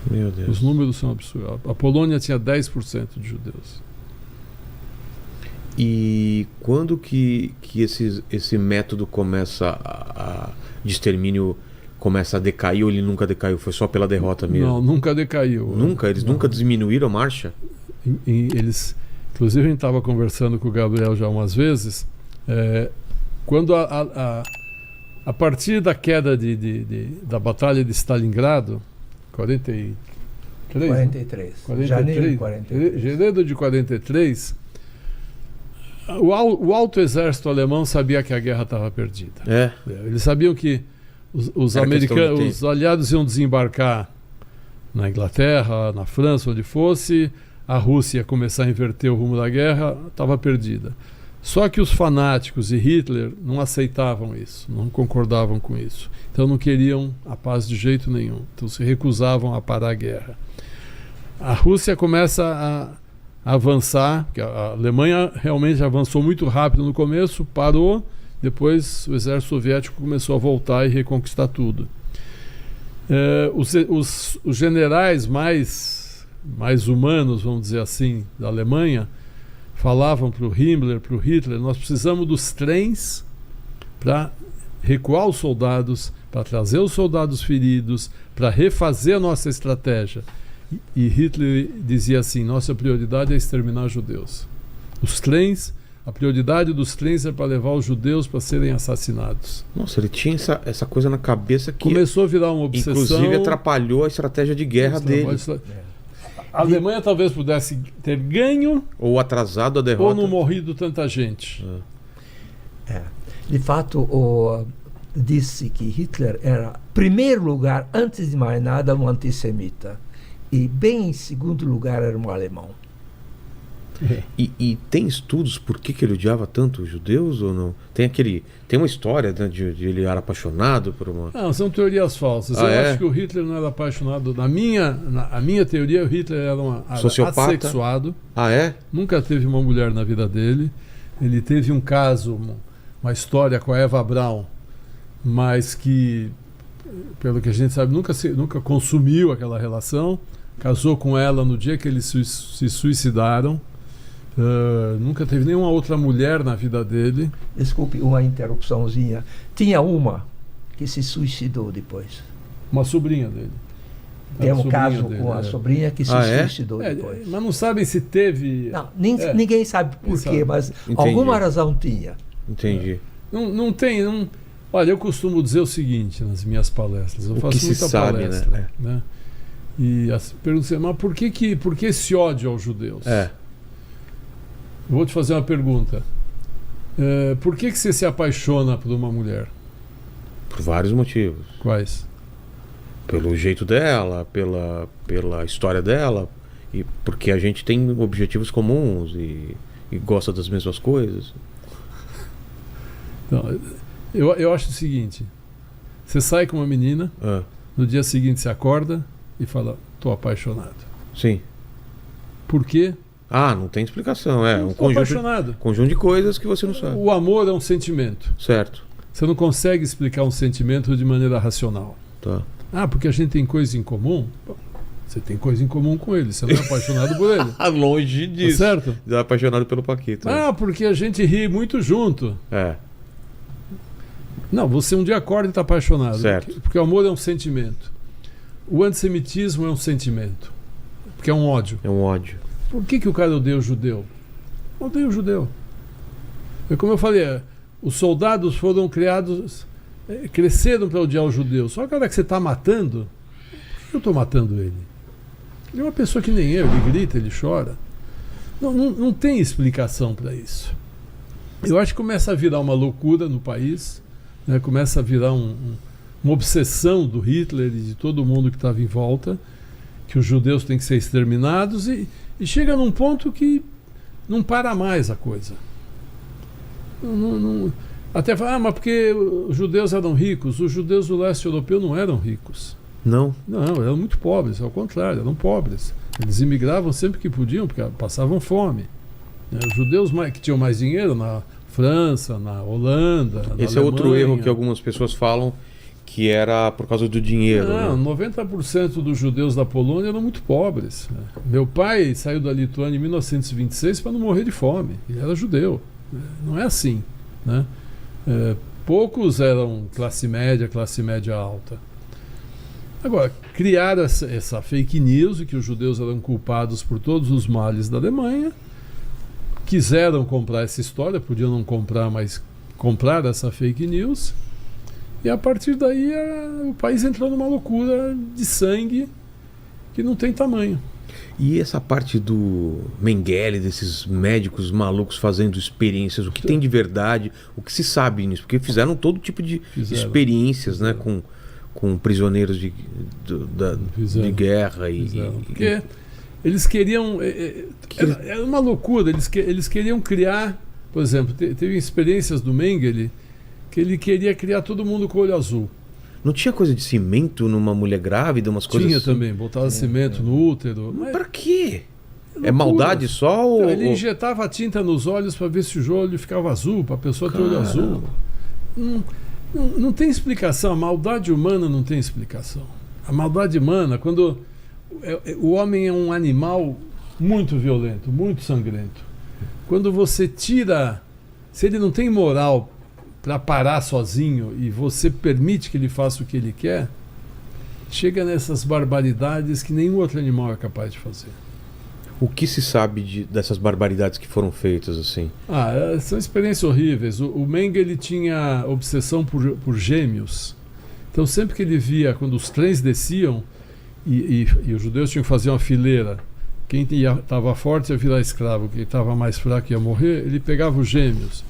Meu Deus. Os números são absurdos. A Polônia tinha 10% de judeus. E quando que esse método de extermínio começa a decair, ou ele nunca decaiu? Foi só pela derrota mesmo? Não, nunca decaiu. Nunca? Eles nunca diminuíram a marcha? Eles, inclusive a gente estava conversando com o Gabriel já umas vezes, quando a partir da queda da Batalha de Stalingrado, 43. Janeiro de 43. Janeiro de 43, o alto exército alemão sabia que a guerra estava perdida. Eles sabiam que os americanos, os aliados iam desembarcar na Inglaterra, na França, onde fosse, a Rússia ia começar a inverter o rumo da guerra, estava perdida. Só que os fanáticos e Hitler não aceitavam isso, não concordavam com isso. Então não queriam a paz de jeito nenhum. Então se recusavam a parar a guerra. A Rússia começa a avançar, porque a Alemanha realmente avançou muito rápido no começo, parou, depois o exército soviético começou a voltar e reconquistar tudo. Os generais mais humanos, vamos dizer assim, da Alemanha, falavam para o Hitler, nós precisamos dos trens para recuar os soldados, para trazer os soldados feridos, para refazer a nossa estratégia. E Hitler dizia assim, nossa prioridade é exterminar os judeus. Os trens, a prioridade dos trens é para levar os judeus para serem assassinados. Nossa, ele tinha essa coisa na cabeça que começou a virar uma obsessão. Inclusive atrapalhou a estratégia de guerra dele. A Alemanha talvez pudesse ter ganho ou atrasado a derrota, ou não morrido tanta gente. De fato, disse que Hitler era, em primeiro lugar, antes de mais nada, um antissemita. E bem em segundo lugar era um alemão. E tem estudos por que ele odiava tanto os judeus ou não? Tem uma história, né, de ele era apaixonado por uma... Não, são teorias falsas. Eu acho que o Hitler não era apaixonado. A minha teoria, o Hitler era um assexuado. Nunca teve uma mulher na vida dele. Ele teve um caso, uma história com a Eva Braun, mas que, pelo que a gente sabe, nunca consumiu aquela relação. Casou com ela no dia que eles se suicidaram. Nunca teve nenhuma outra mulher na vida dele. Desculpe, uma interrupçãozinha. Tinha uma que se suicidou depois. Uma sobrinha dele. Tem um caso com a sobrinha que se suicidou depois. Mas não sabem se teve... Não, ninguém sabe por quê, mas alguma razão tinha. Entendi. Não tem... Olha, eu costumo dizer o seguinte nas minhas palestras. Eu faço muita palestra. Né? E pergunto assim, mas por que esse ódio aos judeus? Eu vou te fazer uma pergunta. Por que você se apaixona por uma mulher? Por vários motivos. Quais? Pelo jeito dela, pela história dela, e porque a gente tem objetivos comuns e gosta das mesmas coisas. Não, eu acho o seguinte: você sai com uma menina, no dia seguinte você acorda e fala, tô apaixonado. Sim. Por quê? Não tem explicação. Um conjunto de coisas que você não sabe. O amor é um sentimento. Certo. Você não consegue explicar um sentimento de maneira racional. Tá. Porque a gente tem coisa em comum? Bom, você tem coisa em comum com ele, você não é apaixonado por ele. Longe disso. Tá certo? É apaixonado pelo Paquito. Porque a gente ri muito junto. Não, você um dia acorda e está apaixonado. Certo. Porque o amor é um sentimento. O antissemitismo é um sentimento. Porque é um ódio. É um ódio. Por que o cara odeia o judeu? Odeia o judeu. Como eu falei, os soldados foram criados, cresceram para odiar o judeu. Só que a hora que você está matando, por que eu estou matando ele? Ele é uma pessoa que nem eu, ele grita, ele chora. Não tem explicação para isso. Eu acho que começa a virar uma loucura no país, né? Começa a virar uma obsessão do Hitler e de todo mundo que estava em volta, que os judeus têm que ser exterminados e chega num ponto que não para mais a coisa. Até fala, mas porque os judeus eram ricos. Os judeus do leste europeu não eram ricos. Não, eram muito pobres, ao contrário, eram pobres. Eles imigravam sempre que podiam, porque passavam fome. Os judeus que tinham mais dinheiro na França, na Holanda, na Esse é outro erro que algumas pessoas falam, que era por causa do dinheiro. Não, né? 90% dos judeus da Polônia eram muito pobres. Meu pai saiu da Lituânia em 1926 para não morrer de fome. Ele era judeu. Não é assim, né? Poucos eram classe média alta. Agora, criaram essa fake news de que os judeus eram culpados por todos os males da Alemanha. Quiseram comprar essa história, podiam não comprar, mas comprar essa fake news. E a partir daí o país entrou numa loucura de sangue que não tem tamanho. E essa parte do Mengele, desses médicos malucos fazendo experiências, o que tem de verdade, o que se sabe nisso? Porque fizeram todo tipo de experiências, né, com prisioneiros de guerra. Porque eles queriam... Era uma loucura, eles queriam criar... Por exemplo, teve experiências do Mengele que ele queria criar todo mundo com olho azul. Não tinha coisa de cimento numa mulher grávida, umas coisas Tinha assim? Também, botava cimento no útero. Mas pra quê? É maldade só? Ou... Ele injetava tinta nos olhos para ver se o olho ficava azul, para a pessoa ter olho azul. Não tem explicação. A maldade humana não tem explicação. A maldade humana, quando o homem é um animal muito violento, muito sangrento. Quando você tira... Se ele não tem moral para parar sozinho e você permite que ele faça o que ele quer, chega nessas barbaridades que nenhum outro animal é capaz de fazer. O que se sabe dessas barbaridades que foram feitas assim? São experiências horríveis. O Mengele tinha obsessão por gêmeos. Então sempre que ele via, quando os trens desciam e os judeus tinham que fazer uma fileira, quem estava forte ia virar escravo, quem estava mais fraco ia morrer, ele pegava os gêmeos.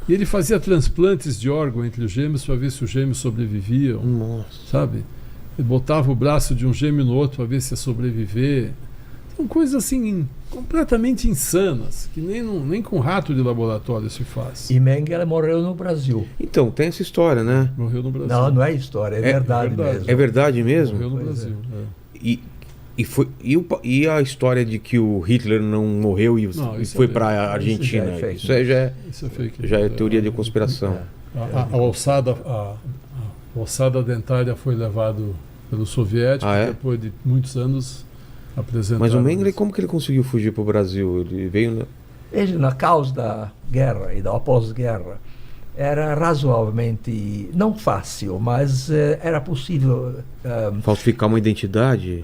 E ele fazia transplantes de órgão entre os gêmeos para ver se os gêmeos sobreviviam. Nossa. Sabe? Ele botava o braço de um gêmeo no outro para ver se ia sobreviver. São coisas assim completamente insanas, que nem com rato de laboratório se faz. E Mengele morreu no Brasil. Então, tem essa história, né? Morreu no Brasil. Não é história, é verdade mesmo. É verdade mesmo? Morreu no Brasil. E a história de que o Hitler não morreu e foi para a Argentina? Isso já é teoria de conspiração. A ossada dentária foi levado pelos soviéticos depois de muitos anos apresentado. Mas o Mengele, como que ele conseguiu fugir para o Brasil? Ele veio... Ele, na causa da guerra e da pós-guerra, era razoavelmente, não fácil, mas era possível... falsificar uma identidade?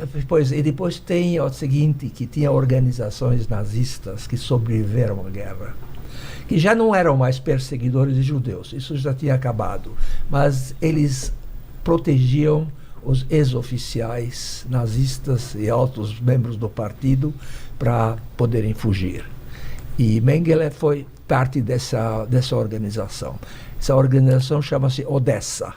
E depois tem o seguinte, que tinha organizações nazistas que sobreviveram à guerra, que já não eram mais perseguidores de judeus, isso já tinha acabado, mas eles protegiam os ex-oficiais nazistas e altos membros do partido para poderem fugir. E Mengele foi parte dessa organização. Essa organização chama-se Odessa.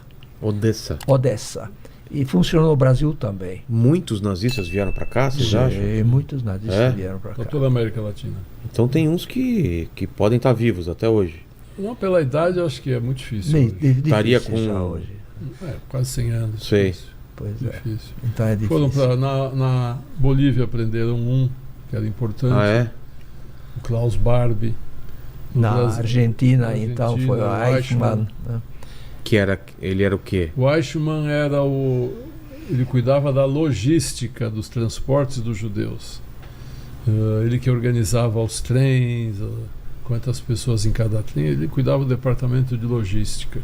E funcionou no Brasil também. Muitos nazistas vieram para cá, vocês acham? Muitos nazistas vieram para cá. Toda a América Latina. Então tem uns que podem estar vivos até hoje. Não, pela idade, eu acho que é muito difícil. Estaria com hoje. Quase 100 anos. Sei. Pois difícil. Então é difícil. Foram na Bolívia, aprenderam que era importante. O Klaus Barbie. Na Argentina, então, foi o Eichmann. Né? Ele era o quê? O Eichmann ele cuidava da logística dos transportes dos judeus. Ele que organizava os trens, quantas pessoas em cada trem, ele cuidava do departamento de logística.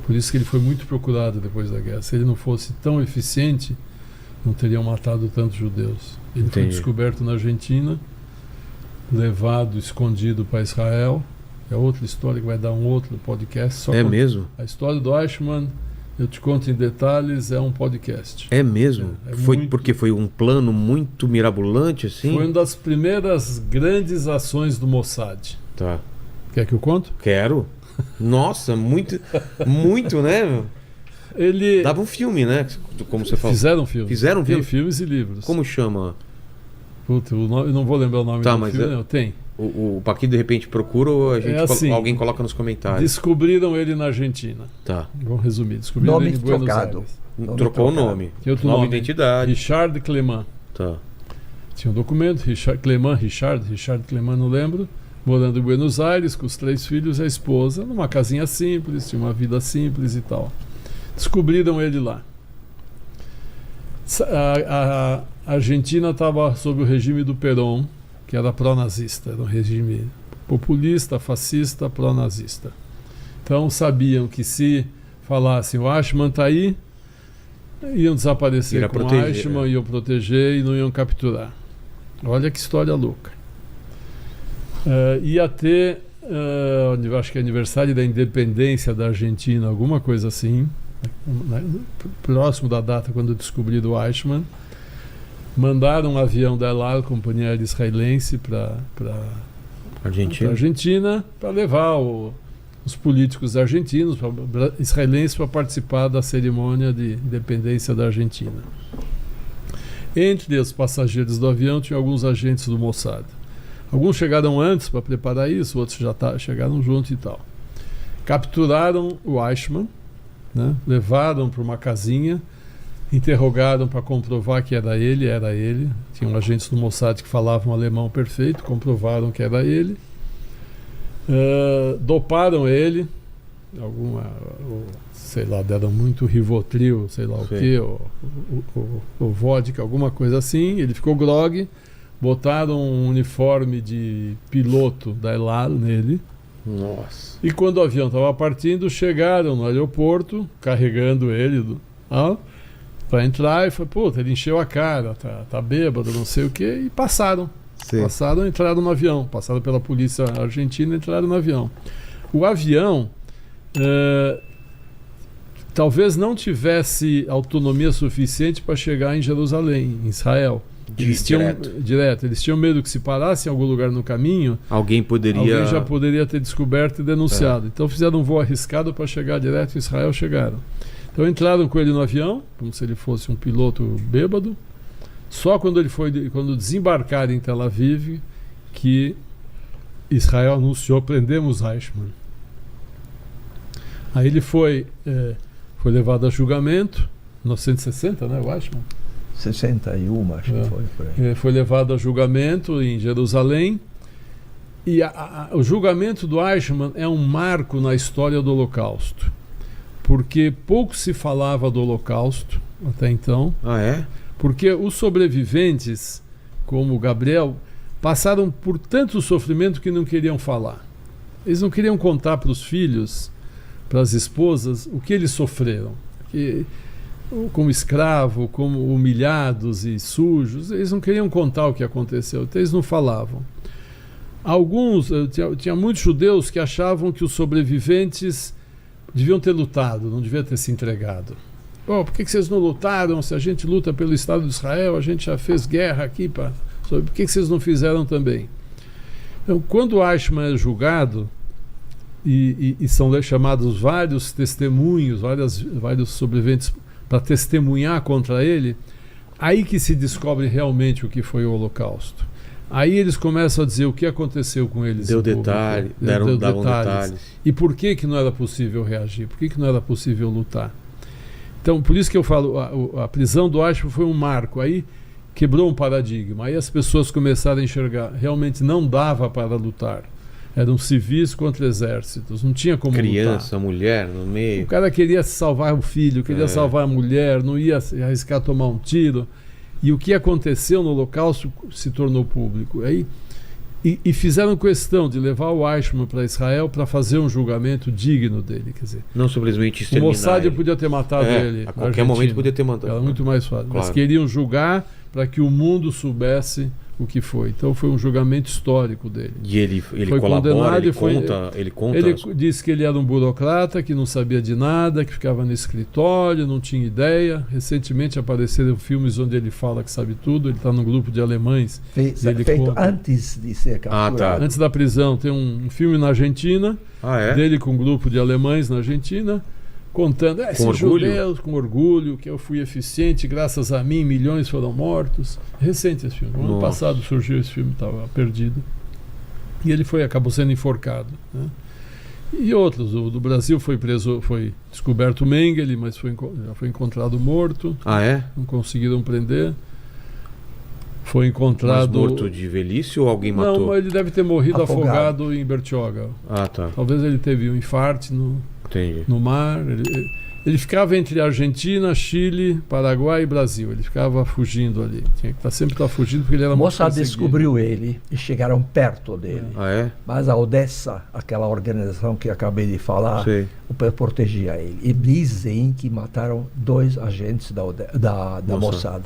Por isso que ele foi muito procurado depois da guerra. Se ele não fosse tão eficiente, não teriam matado tantos judeus. Ele foi descoberto na Argentina, levado, escondido para Israel. É outra história que vai dar um outro podcast. Mesmo? A história do Eichmann, eu te conto em detalhes, é um podcast. É mesmo? Porque foi um plano muito mirabolante, assim? Foi uma das primeiras grandes ações do Mossad. Tá. Quer que eu conto? Quero. Nossa, muito, né? Ele... Dava um filme, né? Como você falou. Fizeram filme. Tem filmes e livros. Como chama? Puta, eu não vou lembrar o nome do filme, não. Tem. O Paquito de repente procura ou alguém coloca nos comentários? Descobriram ele na Argentina. Tá. Vamos resumir. Descobriram ele em Buenos Aires. Trocou o nome. Que outro nome? Identidade. Richard Clément. Tá. Tinha um documento, Richard Clément, não lembro, morando em Buenos Aires com os 3 filhos e a esposa, numa casinha simples, tinha uma vida simples e tal. Descobriram ele lá. A Argentina estava sob o regime do Perón, que era pró-nazista, era um regime populista, fascista, pró-nazista. Então sabiam que se falassem o Eichmann está aí, iam desaparecer com o Eichmann, iam proteger e não iam capturar. Olha que história louca. Ia ter, acho que é aniversário da independência da Argentina, alguma coisa assim, próximo da data quando descobriram o Eichmann. Mandaram um avião da El Al, companhia aérea israelense, para Argentina para levar os políticos argentinos, israelenses, para participar da cerimônia de independência da Argentina. Entre os passageiros do avião tinha alguns agentes do Mossad. Alguns chegaram antes para preparar isso, outros já chegaram junto e tal. Capturaram o Eichmann, né? Levaram para uma casinha, interrogaram para comprovar que era ele. Tinham agentes do Mossad que falavam alemão perfeito, comprovaram que era ele. Doparam ele, sei lá, deram muito Rivotril, sei lá o que, ou vodka, alguma coisa assim. Ele ficou grogue, botaram um uniforme de piloto da El Al nele. Nossa. E quando o avião estava partindo, chegaram no aeroporto, carregando ele para entrar, e foi, puta, ele encheu a cara, tá bêbado, não sei o que, e passaram. Sim. Passaram, entraram no avião, passaram pela polícia argentina, entraram no avião. O avião talvez não tivesse autonomia suficiente para chegar em Jerusalém, em Israel. Eles tinham medo que se parasse em algum lugar no caminho, alguém já poderia ter descoberto e denunciado. Então fizeram um voo arriscado para chegar direto em Israel, chegaram. Então entraram com ele no avião, como se ele fosse um piloto bêbado. Só quando desembarcaram em Tel Aviv que Israel anunciou: prendemos Eichmann. Aí ele foi levado a julgamento, 1960, né, o Eichmann? 61, acho que foi por aí. Foi levado a julgamento em Jerusalém. E o julgamento do Eichmann é um marco na história do Holocausto, porque pouco se falava do Holocausto até então. Ah, é? Porque os sobreviventes, como o Gabriel, passaram por tanto sofrimento que não queriam falar. Eles não queriam contar para os filhos, para as esposas, o que eles sofreram. Como escravo, como humilhados e sujos, eles não queriam contar o que aconteceu, então eles não falavam. Tinha muitos judeus que achavam que os sobreviventes deviam ter lutado, não deviam ter se entregado. Por que vocês não lutaram? Se a gente luta pelo Estado de Israel, a gente já fez guerra aqui, por que vocês não fizeram também? Então, quando o Eichmann é julgado, e são chamados vários testemunhos, vários sobreviventes para testemunhar contra ele, aí que se descobre realmente o que foi o Holocausto. Aí eles começam a dizer o que aconteceu com eles. Davam detalhes. E por que não era possível reagir? Por que não era possível lutar? Então, por isso que eu falo, a prisão do Eichmann foi um marco. Aí quebrou um paradigma. Aí as pessoas começaram a enxergar. Realmente não dava para lutar. Eram civis contra exércitos. Não tinha como criança, lutar. Mulher no meio. O cara queria salvar o filho, queria salvar a mulher, não ia arriscar tomar um tiro. E o que aconteceu no Holocausto se tornou público. Aí, e fizeram questão de levar o Eichmann para Israel para fazer um julgamento digno dele. Quer dizer, não simplesmente exterminar. O Mossad podia ter matado ele. A qualquer momento podia ter matado. Era muito mais fácil. Claro. Mas queriam julgar para que o mundo soubesse o que foi. Então foi um julgamento histórico dele. E ele colabora, ele conta. Ele disse que ele era um burocrata, que não sabia de nada, que ficava no escritório, não tinha ideia. Recentemente apareceram filmes onde ele fala que sabe tudo. Ele está num grupo de alemães. Feito antes de ser capturado. Antes da prisão. Tem um filme na Argentina, dele com um grupo de alemães na Argentina, contando, esses judeus com orgulho, que eu fui eficiente, graças a mim milhões foram mortos. Recente esse filme, no ano passado surgiu esse filme, estava perdido. E ele acabou sendo enforcado, né? E outros, do Brasil foi descoberto Mengele, mas já foi encontrado morto. Não conseguiram prender. Foi encontrado... Mas morto de velhice ou alguém matou? Não, ele deve ter morrido afogado em Bertioga. Tá. Talvez ele teve um infarte no mar. Ele ficava entre Argentina, Chile, Paraguai e Brasil. Ele ficava fugindo ali. Tinha que sempre estar fugindo porque ele era muito Mossad descobriu ele e chegaram perto dele. Mas a Odessa, aquela organização que acabei de falar, protegia ele. E dizem que mataram 2 agentes da Mossad.